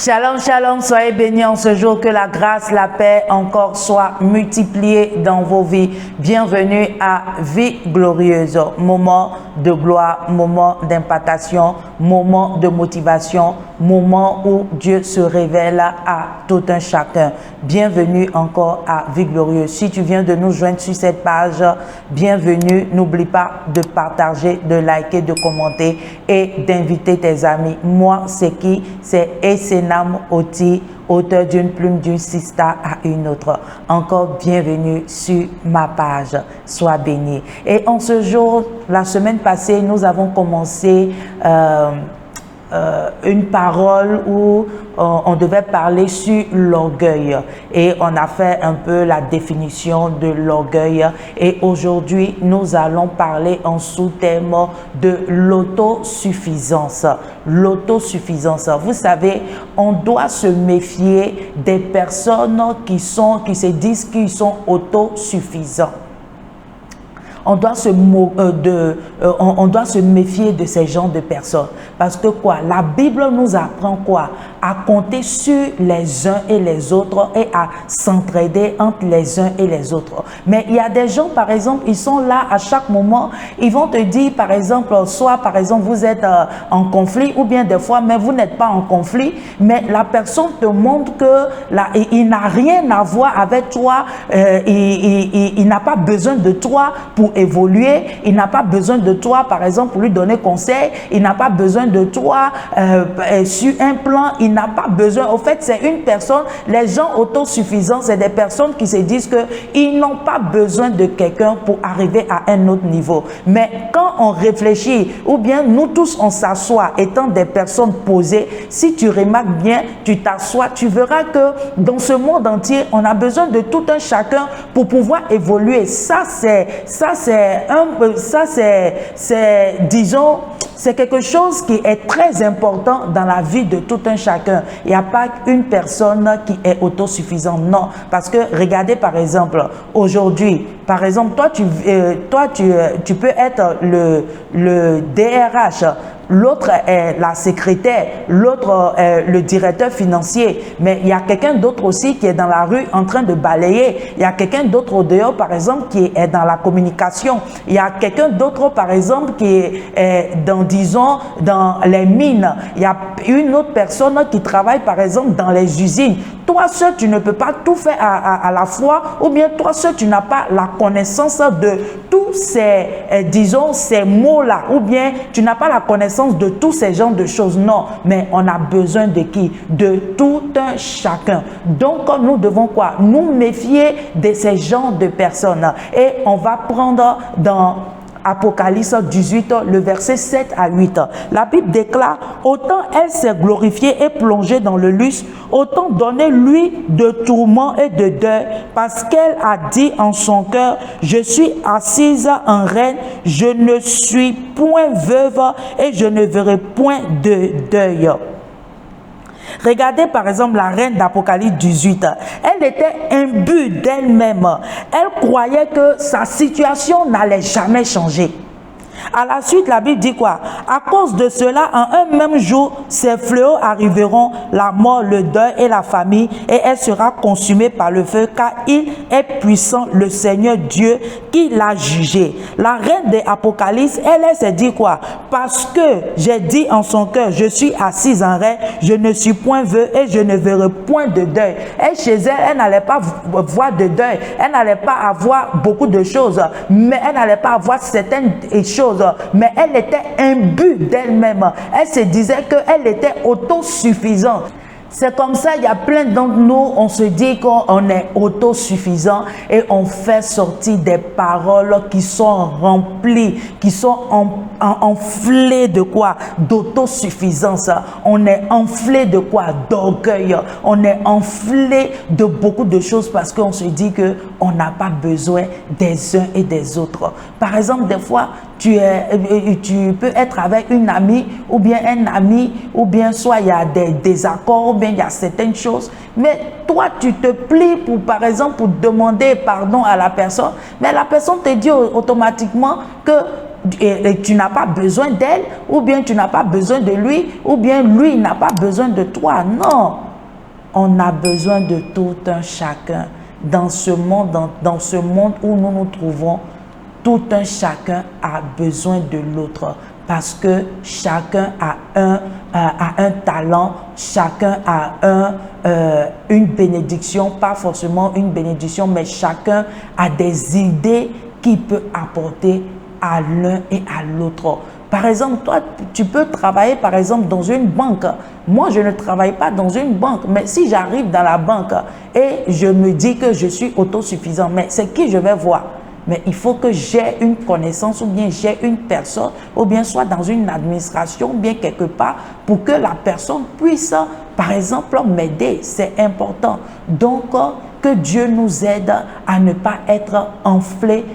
Shalom, shalom, soyez bénis en ce jour, que la grâce, la paix encore soient multipliées dans vos vies. Bienvenue à Vie Glorieuse, moment de gloire, moment d'impactation, moment de motivation, moment où Dieu se révèle à tout un chacun. Bienvenue encore à Vie Glorieuse. Si tu viens de nous joindre sur cette page, bienvenue. N'oublie pas de partager, de liker, de commenter et d'inviter tes amis. Moi, c'est qui? C'est Esenam Oti, auteur d'une plume d'une sista à une autre. Encore bienvenue sur ma page. Sois béni. Et en ce jour, la semaine passée, nous avons commencé une parole où on devait parler sur l'orgueil et on a fait un peu la définition de l'orgueil, et aujourd'hui nous allons parler en sous-thème de l'autosuffisance. L'autosuffisance, vous savez, on doit se méfier des personnes qui se disent qu'ils sont autosuffisants. On doit se méfier de ces genres de personnes. Parce que quoi? La Bible nous apprend quoi? À compter sur les uns et les autres et à s'entraider entre les uns et les autres. Mais il y a des gens, par exemple, ils sont là à chaque moment. Ils vont te dire, par exemple, soit par exemple vous êtes en conflit, ou bien des fois, mais vous n'êtes pas en conflit, mais la personne te montre que il n'a rien à voir avec toi, il n'a pas besoin de toi pour évoluer, il n'a pas besoin de toi, par exemple, pour lui donner conseil, il n'a pas besoin de toi sur un plan, il n'a pas besoin. Au fait, c'est une personne, les gens autosuffisants, c'est des personnes qui se disent qu'ils n'ont pas besoin de quelqu'un pour arriver à un autre niveau. Mais quand on réfléchit, ou bien nous tous on s'assoit étant des personnes posées, si tu remarques bien, tu t'assois, tu verras que dans ce monde entier, on a besoin de tout un chacun pour pouvoir évoluer. Disons, c'est quelque chose qui est très important dans la vie de tout un chacun. Il n'y a pas une personne qui est autosuffisante, non. Parce que regardez par exemple, aujourd'hui, par exemple, toi tu peux être le DRH, l'autre est la secrétaire, l'autre est le directeur financier, mais il y a quelqu'un d'autre aussi qui est dans la rue en train de balayer, il y a quelqu'un d'autre au dehors par exemple qui est dans la communication, il y a quelqu'un d'autre par exemple qui est dans, disons, dans les mines, il y a une autre personne qui travaille par exemple dans les usines. Toi seul tu ne peux pas tout faire à la fois, ou bien toi seul tu n'as pas la connaissance de tous ces, disons, ces mots-là, ou bien tu n'as pas la connaissance de tous ces genres de choses. Non, mais on a besoin de qui? De tout un chacun. Donc nous devons quoi? Nous méfier de ces genres de personnes. Et on va prendre dans Apocalypse 18, le verset 7 à 8. La Bible déclare: autant elle s'est glorifiée et plongée dans le luxe, autant donnez-lui de tourments et de deuil, parce qu'elle a dit en son cœur: je suis assise en reine, je ne suis point veuve et je ne verrai point de deuil. Regardez par exemple la reine d'Apocalypse 18. Elle était imbue d'elle-même. Elle croyait que sa situation n'allait jamais changer. À la suite, la Bible dit quoi? À cause de cela, en un même jour, ces fléaux arriveront, la mort, le deuil et la famine, et elle sera consumée par le feu, car il est puissant, le Seigneur Dieu, qui l'a jugé. La reine de l'Apocalypse, elle s'est dit quoi? Parce que j'ai dit en son cœur: je suis assise en reine, je ne suis point veuve et je ne verrai point de deuil. Et chez elle, elle n'allait pas voir de deuil, elle n'allait pas avoir beaucoup de choses, mais elle n'allait pas avoir certaines choses. Mais elle était imbue d'elle-même. Elle se disait qu'elle était autosuffisante. C'est comme ça, il y a plein d'entre nous, on se dit qu'on est autosuffisant et on fait sortir des paroles qui sont remplies, qui sont enflées de quoi? D'autosuffisance. On est enflé de quoi? D'orgueil. On est enflé de beaucoup de choses parce qu'on se dit qu'on n'a pas besoin des uns et des autres. Par exemple, des fois, tu peux être avec une amie ou bien un ami, ou bien soit il y a des désaccords, ou bien il y a certaines choses, mais toi tu te plies pour, par exemple, pour demander pardon à la personne, mais la personne te dit automatiquement que et tu n'as pas besoin d'elle, ou bien tu n'as pas besoin de lui, ou bien lui n'a pas besoin de toi. Non, on a besoin de tout un chacun. Dans ce monde où nous nous trouvons, tout un chacun a besoin de l'autre. Parce que chacun a un talent, chacun a une bénédiction, pas forcément une bénédiction, mais chacun a des idées qu'il peut apporter à l'un et à l'autre. Par exemple, toi, tu peux travailler par exemple dans une banque. Moi, je ne travaille pas dans une banque, mais si j'arrive dans la banque et je me dis que je suis autosuffisant, mais c'est qui je vais voir? Mais il faut que j'ai une connaissance ou bien j'ai une personne ou bien soit dans une administration ou bien quelque part pour que la personne puisse, par exemple, m'aider. C'est important. Donc, que Dieu nous aide à ne pas être enflés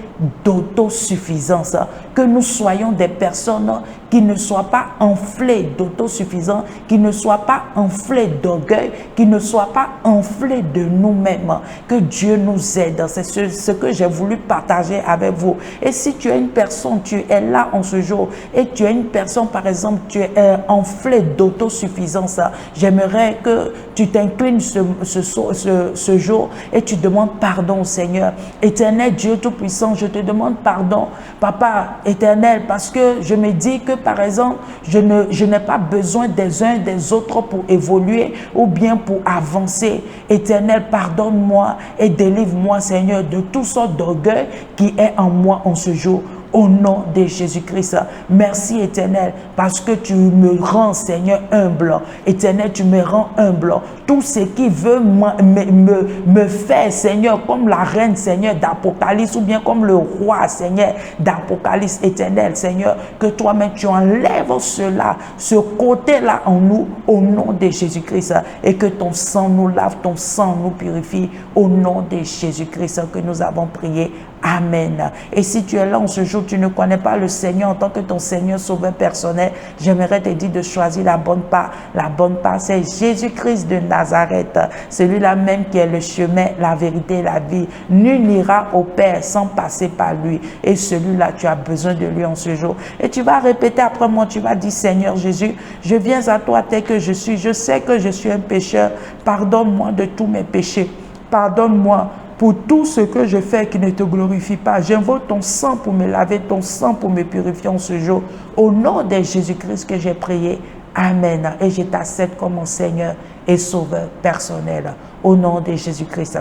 d'autosuffisance. Que nous soyons des personnes qui ne soient pas enflées d'autosuffisance, qui ne soient pas enflées d'orgueil, qui ne soient pas enflées de nous-mêmes. Que Dieu nous aide. C'est ce que j'ai voulu partager avec vous. Et si tu es une personne, tu es là en ce jour, et tu es une personne, par exemple, tu es enflé d'autosuffisance, j'aimerais que tu t'inclines ce jour et tu demandes pardon au Seigneur. Éternel Dieu Tout-Puissant, je te demande pardon, Papa éternel, parce que je me dis que, par exemple, je n'ai pas besoin des uns et des autres pour évoluer ou bien pour avancer. Éternel, pardonne-moi et délivre-moi, Seigneur, de toutes sortes d'orgueil qui est en moi en ce jour. Au nom de Jésus-Christ. Merci éternel parce que tu me rends, Seigneur, humble. Éternel, tu me rends humble. Tout ce qui veut me faire, Seigneur, comme la reine, Seigneur, d'Apocalypse ou bien comme le roi, Seigneur, d'Apocalypse. Éternel, Seigneur, que toi-même tu enlèves cela, ce côté-là en nous, au nom de Jésus-Christ. Et que ton sang nous lave, ton sang nous purifie. Au nom de Jésus-Christ que nous avons prié. Amen. Et si tu es là en ce jour, tu ne connais pas le Seigneur en tant que ton Seigneur sauveur personnel, j'aimerais te dire de choisir la bonne part. La bonne part, c'est Jésus-Christ de Nazareth, celui-là même qui est le chemin, la vérité et la vie. Nul n'ira au Père sans passer par lui. Et celui-là, tu as besoin de lui en ce jour. Et tu vas répéter après moi, tu vas dire, Seigneur Jésus, je viens à toi tel que je suis. Je sais que je suis un pécheur. Pardonne-moi de tous mes péchés. Pardonne-moi pour tout ce que je fais qui ne te glorifie pas. J'invoque ton sang pour me laver, ton sang pour me purifier en ce jour. Au nom de Jésus-Christ que j'ai prié. Amen. Et je t'accepte comme mon Seigneur et Sauveur personnel. Au nom de Jésus-Christ.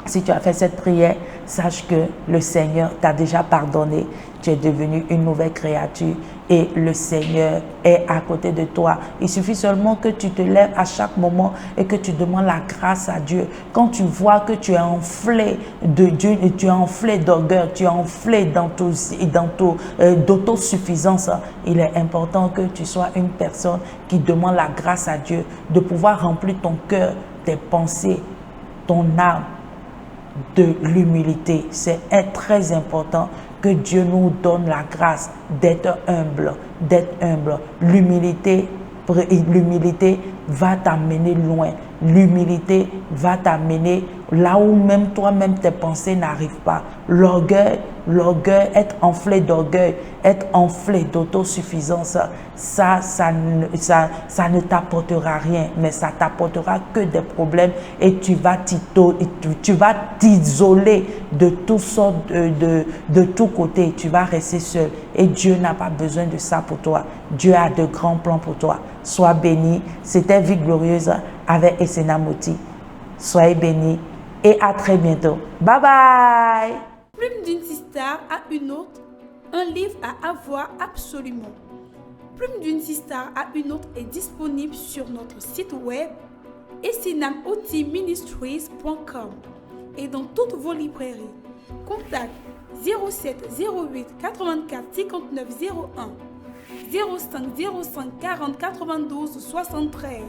Si tu as fait cette prière, sache que le Seigneur t'a déjà pardonné. Tu es devenu une nouvelle créature et le Seigneur est à côté de toi. Il suffit seulement que tu te lèves à chaque moment et que tu demandes la grâce à Dieu. Quand tu vois que tu es enflé de Dieu, tu es enflé d'orgueil, tu es enflé d'autosuffisance, il est important que tu sois une personne qui demande la grâce à Dieu de pouvoir remplir ton cœur, tes pensées, ton âme de l'humilité. C'est très important que Dieu nous donne la grâce d'être humble, L'humilité va t'amener loin. L'humilité va t'amener là où même toi-même tes pensées n'arrivent pas. L'orgueil, être enflé d'orgueil, être enflé d'autosuffisance, ça ne t'apportera rien, mais ça t'apportera que des problèmes et tu vas t'isoler de toutes sortes, de tous côtés. Tu vas rester seul et Dieu n'a pas besoin de ça pour toi. Dieu a de grands plans pour toi. Sois béni. C'était Vie Glorieuse avec Essena Moti. Soyez bénis et à très bientôt. Bye bye. Plume d'une sister à une autre, un livre à avoir absolument. Plume d'une sister à une autre est disponible sur notre site web essenamotiministries.com et dans toutes vos librairies. Contact 07 08 84 59 01 05 05 40 92 73.